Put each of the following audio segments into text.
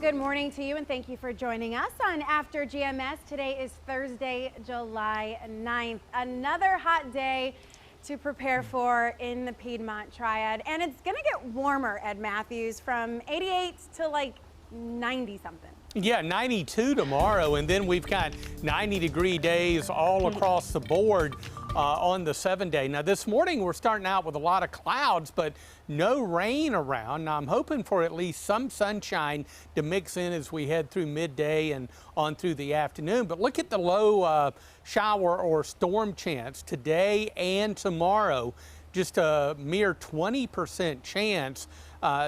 good morning to you, and thank you for joining us on After GMS. Today is Thursday, July 9th. Another hot day to prepare for in the Piedmont Triad, and it's going to get warmer, Ed Matthews, from 88 to like 90 something. Yeah, 92 tomorrow, and then we've got 90-degree days all across the board on the 7-day. Now, this morning we're starting out with a lot of clouds, but no rain around. Now, I'm hoping for at least some sunshine to mix in as we head through midday and on through the afternoon. But look at the low shower or storm chance today and tomorrow. Just a mere 20% chance.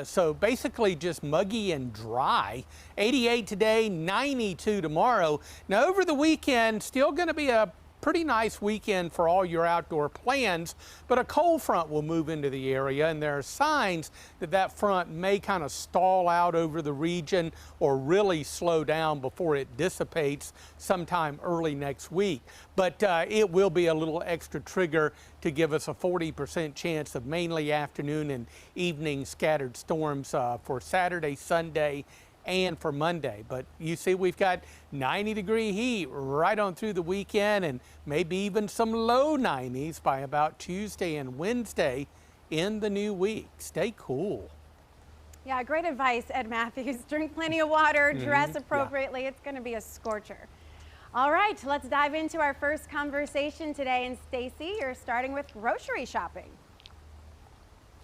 So basically just muggy and dry. 88 today, 92 tomorrow. Now over the weekend, still going to be a pretty nice weekend for all your outdoor plans, but a cold front will move into the area, and there are signs that that front may kind of stall out over the region or really slow down before it dissipates sometime early next week. But it will be a little extra trigger to give us a 40% chance of mainly afternoon and evening scattered storms for Saturday, Sunday, and for Monday. But you see, we've got 90-degree heat right on through the weekend, and maybe even some low 90s by about Tuesday and Wednesday in the new week. Stay cool. Yeah, great advice, Ed Matthews. Drink plenty of water, dress appropriately. Yeah. It's going to be a scorcher. All right, let's dive into our first conversation today. And Stacy, you're starting with grocery shopping.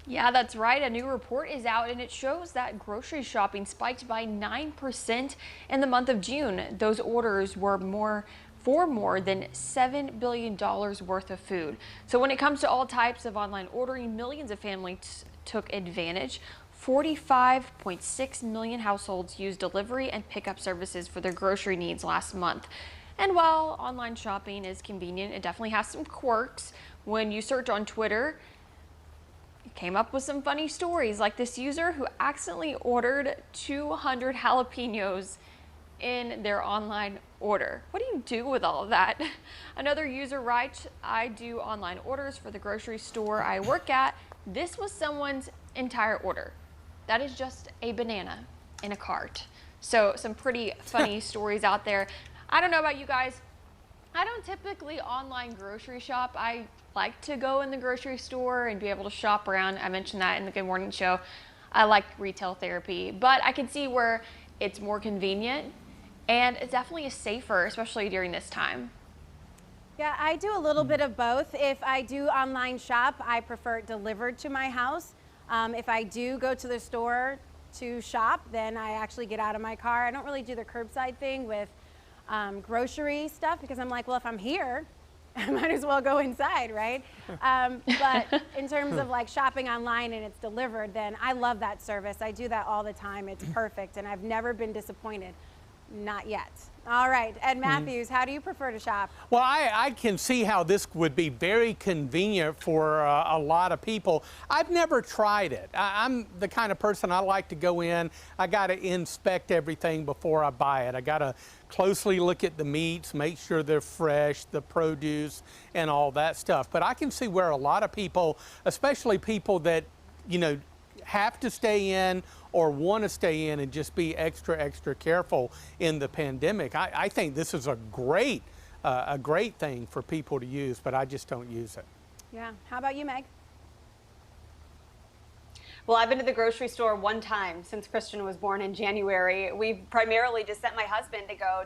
Yeah, that's right. A new report is out, and it shows that grocery shopping spiked by 9% in the month of June. Those orders were more than $7 billion worth of food. So when it comes to all types of online ordering, millions of families took advantage. 45.6 million households used delivery and pickup services for their grocery needs last month. And while online shopping is convenient, it definitely has some quirks. When you search on Twitter, came up with some funny stories, like this user who accidentally ordered 200 jalapenos in their online order. What do you do with all of that? Another user writes, I do online orders for the grocery store I work at. This was someone's entire order. That is just a banana in a cart. So some pretty funny stories out there. I don't know about you guys. I don't typically online grocery shop. I like to go in the grocery store and be able to shop around. I mentioned that in the Good Morning Show. I like retail therapy, but I can see where it's more convenient and it definitely is safer, especially during this time. Yeah, I do a little bit of both. If I do online shop, I prefer it delivered to my house. If I do go to the store to shop, then I actually get out of my car. I don't really do the curbside thing with grocery stuff because I'm like, well, if I'm here, I might as well go inside, right? But in terms of like shopping online and it's delivered, then I love that service. I do that all the time. It's perfect, and I've never been disappointed. Not yet. All right, Ed Matthews, how do you prefer to shop? Well, I can see how this would be very convenient for a lot of people. I've never tried it. I'm the kind of person, I like to go in, I got to inspect everything before I buy it. I got to closely look at the meats, make sure they're fresh, the produce, and all that stuff. But I can see where a lot of people, especially people that, you know, have to stay in or want to stay in and just be extra careful in the pandemic. I think this is a great thing for people to use, but I just don't use it. Yeah. How about you, Meg? Well, I've been to the grocery store one time since Christian was born in January. We've primarily just sent my husband to go.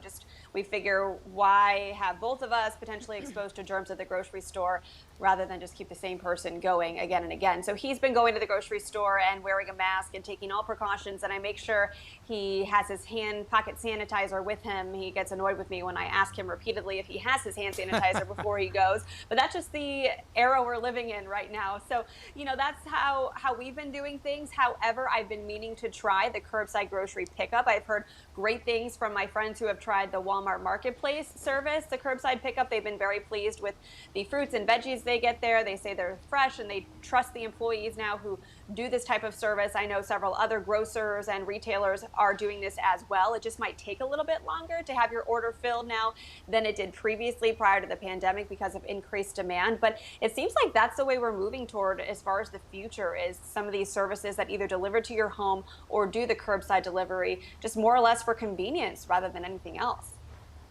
We figure why have both of us potentially exposed to germs at the grocery store rather than just keep the same person going again and again. So he's been going to the grocery store and wearing a mask and taking all precautions, and I make sure he has his hand pocket sanitizer with him. He gets annoyed with me when I ask him repeatedly if he has his hand sanitizer before he goes, but that's just the era we're living in right now. So, you know, that's how we've been doing things. However, I've been meaning to try the curbside grocery pickup. I've heard great things from my friends who have tried the Walmart Marketplace service, the curbside pickup. They've been very pleased with the fruits and veggies they get there. They say they're fresh and they trust the employees now who do this type of service. I know several other grocers and retailers are doing this as well. It just might take a little bit longer to have your order filled now than it did previously prior to the pandemic because of increased demand. But it seems like that's the way we're moving toward as far as the future is some of these services that either deliver to your home or do the curbside delivery, just more or less for convenience rather than anything else.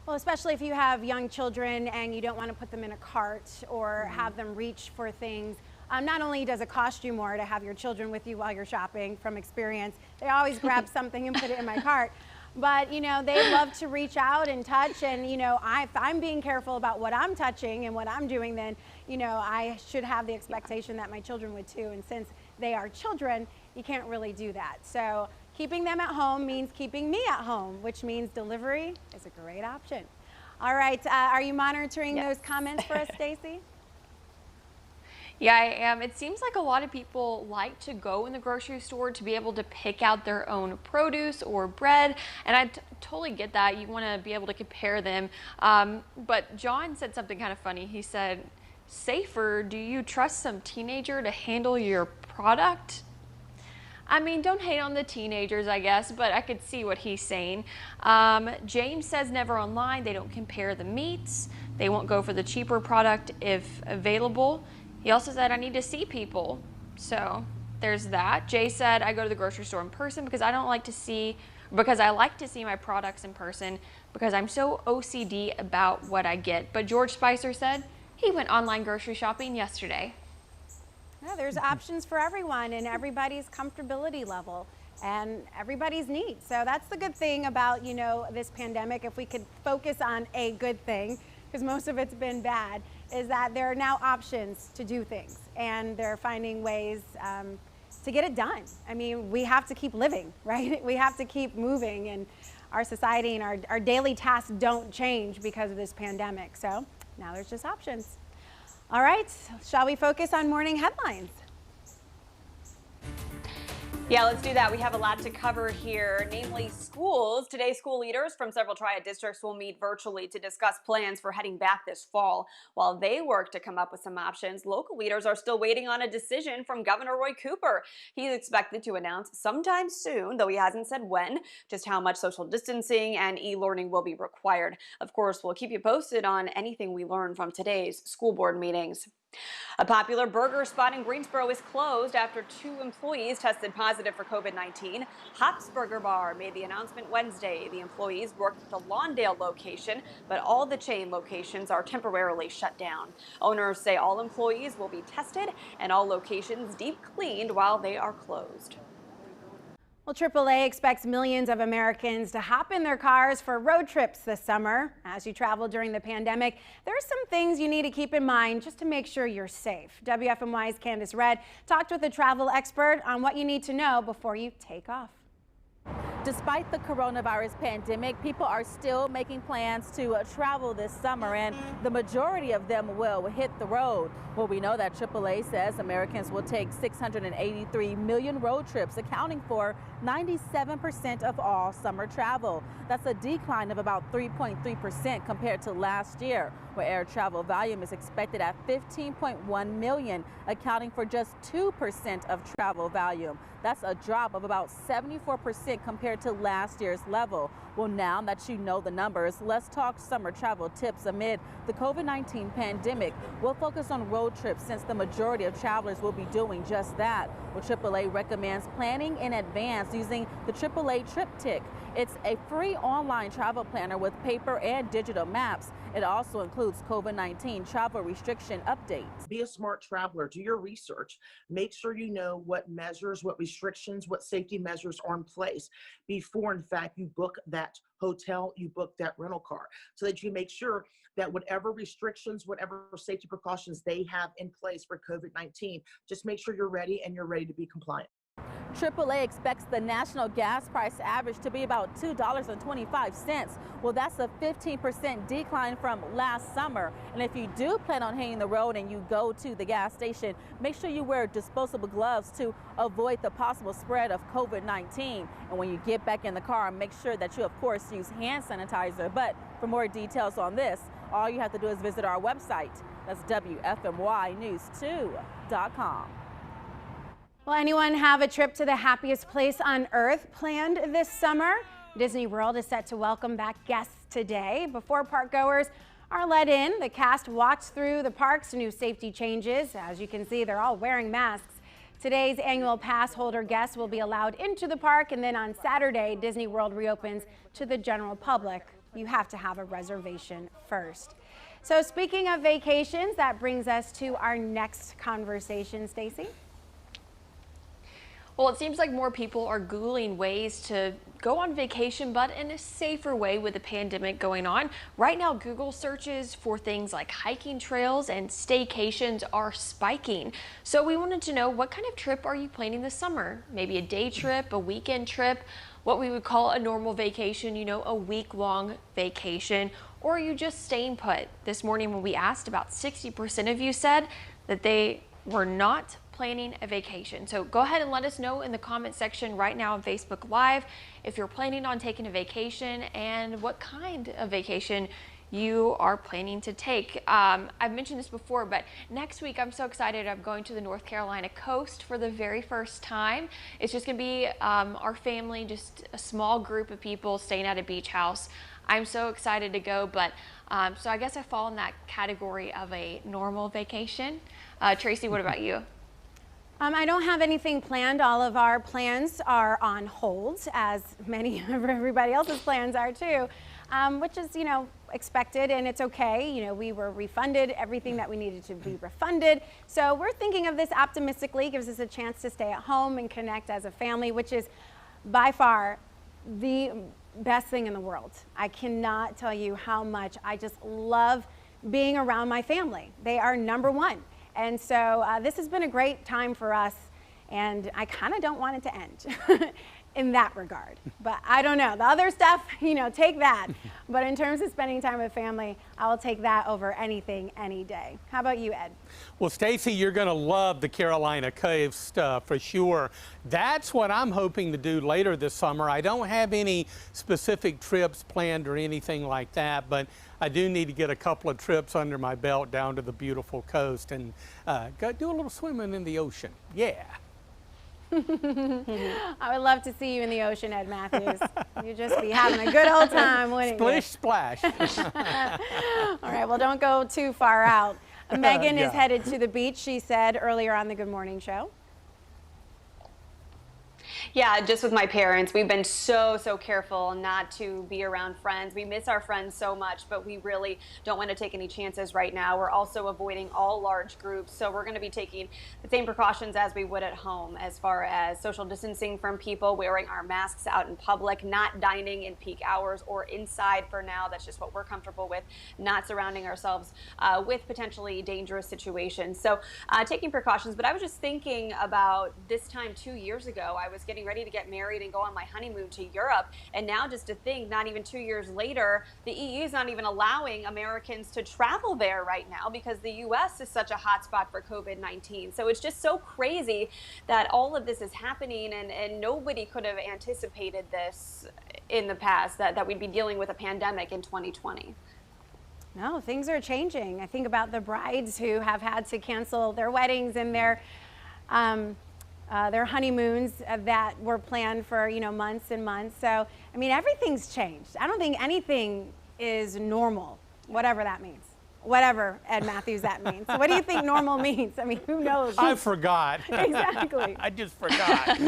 Well, especially if you have young children and you don't want to put them in a cart or have them reach for things. Not only does it cost you more to have your children with you while you're shopping, from experience, they always grab something and put it in my cart. But, you know, they love to reach out and touch. And, you know, if I'm being careful about what I'm touching and what I'm doing, then, you know, I should have the expectation that my children would too. And since they are children, you can't really do that. So keeping them at home means keeping me at home, which means delivery is a great option. All right. Are you monitoring those comments for us, Stacy? Yeah, I am. It seems like a lot of people like to go in the grocery store to be able to pick out their own produce or bread, and I totally get that. You want to be able to compare them. But John said something kind of funny. He said, "Safer, do you trust some teenager to handle your product?" I mean, don't hate on the teenagers, I guess, but I could see what he's saying. James says never online. They don't compare the meats. They won't go for the cheaper product if available. He also said, I need to see people. So there's that. Jay said, I go to the grocery store in person because I like to see my products in person because I'm so OCD about what I get. But George Spicer said he went online grocery shopping yesterday. Yeah, there's options for everyone and everybody's comfortability level and everybody's needs. So that's the good thing about, you know, this pandemic. If we could focus on a good thing, because most of it's been bad, is that there are now options to do things and they're finding ways to get it done. I mean, we have to keep living, right? We have to keep moving, and our society and our daily tasks don't change because of this pandemic. So now there's just options. All right, shall we focus on morning headlines? Yeah, let's do that. We have a lot to cover here, namely schools. Today, school leaders from several Triad districts will meet virtually to discuss plans for heading back this fall. While they work to come up with some options, local leaders are still waiting on a decision from Governor Roy Cooper. He's expected to announce sometime soon, though he hasn't said when, just how much social distancing and e-learning will be required. Of course, we'll keep you posted on anything we learn from today's school board meetings. A popular burger spot in Greensboro is closed after 2 employees tested positive for COVID-19. Hop's Burger Bar made the announcement Wednesday. The employees worked at the Lawndale location, but all the chain locations are temporarily shut down. Owners say all employees will be tested and all locations deep cleaned while they are closed. Well, AAA expects millions of Americans to hop in their cars for road trips this summer. As you travel during the pandemic, there are some things you need to keep in mind just to make sure you're safe. WFMY's Candace Red talked with a travel expert on what you need to know before you take off. Despite the coronavirus pandemic, people are still making plans to travel this summer, and the majority of them will hit the road. Well, we know that AAA says Americans will take 683 million road trips, accounting for 97% of all summer travel. That's a decline of about 3.3% compared to last year, where air travel volume is expected at 15.1 million, accounting for just 2% of travel volume. That's a drop of about 74% compared to last year's level. Well, now that you know the numbers, let's talk summer travel tips amid the COVID-19 pandemic. We'll focus on road trips since the majority of travelers will be doing just that. Well, AAA recommends planning in advance using the AAA Triptych. It's a free online travel planner with paper and digital maps. It also includes COVID-19 travel restriction updates. Be a smart traveler. Do your research. Make sure you know what measures, what restrictions, what safety measures are in place before, in fact, you book that hotel, you book that rental car, so that you make sure that whatever restrictions, whatever safety precautions they have in place for COVID-19, just make sure you're ready and you're ready to be compliant. AAA expects the national gas price average to be about $2.25. Well, that's a 15% decline from last summer. And if you do plan on hitting the road and you go to the gas station, make sure you wear disposable gloves to avoid the possible spread of COVID-19. And when you get back in the car, make sure that you, of course, use hand sanitizer. But for more details on this, all you have to do is visit our website. That's WFMYnews2.com. Will anyone have a trip to the happiest place on earth planned this summer? Disney World is set to welcome back guests today. Before park goers are let in, the cast walks through the park's new safety changes. As you can see, they're all wearing masks. Today's annual pass holder guests will be allowed into the park, and then on Saturday, Disney World reopens to the general public. You have to have a reservation first. So speaking of vacations, that brings us to our next conversation, Stacy. Well, it seems like more people are Googling ways to go on vacation, but in a safer way with the pandemic going on. Right now, Google searches for things like hiking trails and staycations are spiking. So we wanted to know, what kind of trip are you planning this summer? Maybe a day trip, a weekend trip, what we would call a normal vacation, you know, a week-long vacation, or are you just staying put? This morning when we asked, about 60% of you said that they were not planning a vacation. So go ahead and let us know in the comment section right now on Facebook Live if you're planning on taking a vacation and what kind of vacation you are planning to take. I've mentioned this before, but next week I'm so excited. I'm going to the North Carolina coast for the very first time. It's just gonna be our family, just a small group of people staying at a beach house. I'm so excited to go, but so I guess I fall in that category of a normal vacation. Tracy, what about you? I don't have anything planned. All of our plans are on hold, as many of everybody else's plans are too, which is, you know, expected, and it's okay. You know, we were refunded everything that we needed to be refunded. So we're thinking of this optimistically. Gives us a chance to stay at home and connect as a family, which is by far the best thing in the world. I cannot tell you how much I just love being around my family. They are number one. And so this has been a great time for us, and I kind of don't want it to end in that regard. But I don't know. The other stuff, you know, take that. But in terms of spending time with family, I will take that over anything, any day. How about you, Ed? Well, Stacy, you're going to love the Carolina coast for sure. That's what I'm hoping to do later this summer. I don't have any specific trips planned or anything like that, but I do need to get a couple of trips under my belt down to the beautiful coast and go do a little swimming in the ocean. Yeah. I would love to see you in the ocean, Ed Matthews. You'd just be having a good old time, wouldn't you? Splish, splash. All right, well, don't go too far out. Megan Yeah. is headed to the beach, she said earlier on the Good Morning Show. Yeah, just with my parents, we've been so careful not to be around friends. We miss our friends so much, but we really don't want to take any chances right now. We're also avoiding all large groups, so we're going to be taking the same precautions as we would at home as far as social distancing from people, wearing our masks out in public, not dining in peak hours or inside for now. That's just what we're comfortable with, not surrounding ourselves with potentially dangerous situations. So taking precautions, but I was just thinking about this time 2 years ago. I was getting ready to get married and go on my honeymoon to Europe, and now just to think, not even 2 years later, the EU is not even allowing Americans to travel there right now because the US is such a hotspot for COVID-19. So it's just so crazy that all of this is happening, and nobody could have anticipated this in the past, that we'd be dealing with a pandemic in 2020. No, things are changing. I think about the brides who have had to cancel their weddings and their honeymoons that were planned for, you know, months and months. So, I mean, everything's changed. I don't think anything is normal, whatever that means. Whatever, Ed Matthews, that means. So what do you think normal means? I mean, who knows? I forgot. Exactly. I just forgot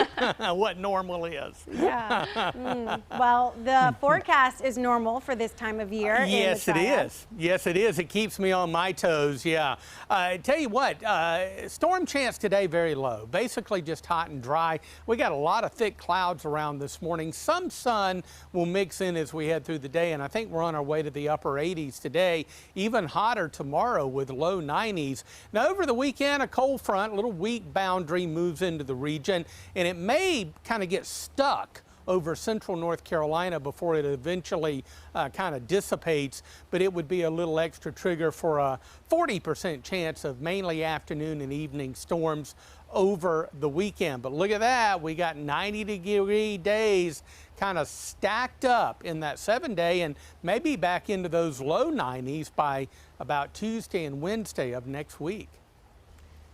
what normal is. Yeah. Well, the forecast is normal for this time of year. Yes, it is. Yes, it is. It keeps me on my toes. Yeah. Tell you what, storm chance today very low. Basically just hot and dry. We got a lot of thick clouds around this morning. Some sun will mix in as we head through the day, and I think we're on our way to the upper 80s today. Even hotter tomorrow with low 90s. Now over the weekend, a cold front, a little weak boundary moves into the region, and it may kind of get stuck over central North Carolina before it eventually kind of dissipates, but it would be a little extra trigger for a 40% chance of mainly afternoon and evening storms over the weekend. But look at that, we got 90-degree days kind of stacked up in that 7-day and maybe back into those low 90s by about Tuesday and Wednesday of next week.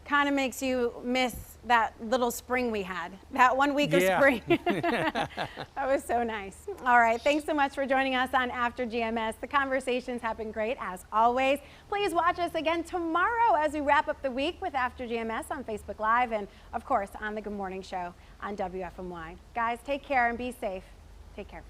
Kind of makes you miss that little spring we had, that 1 week of spring. That was so nice. All right, thanks so much for joining us on After GMS. The conversations have been great as always. Please watch us again tomorrow as we wrap up the week with After GMS on Facebook Live and of course on the Good Morning Show on WFMY. Guys, take care and be safe. Take care.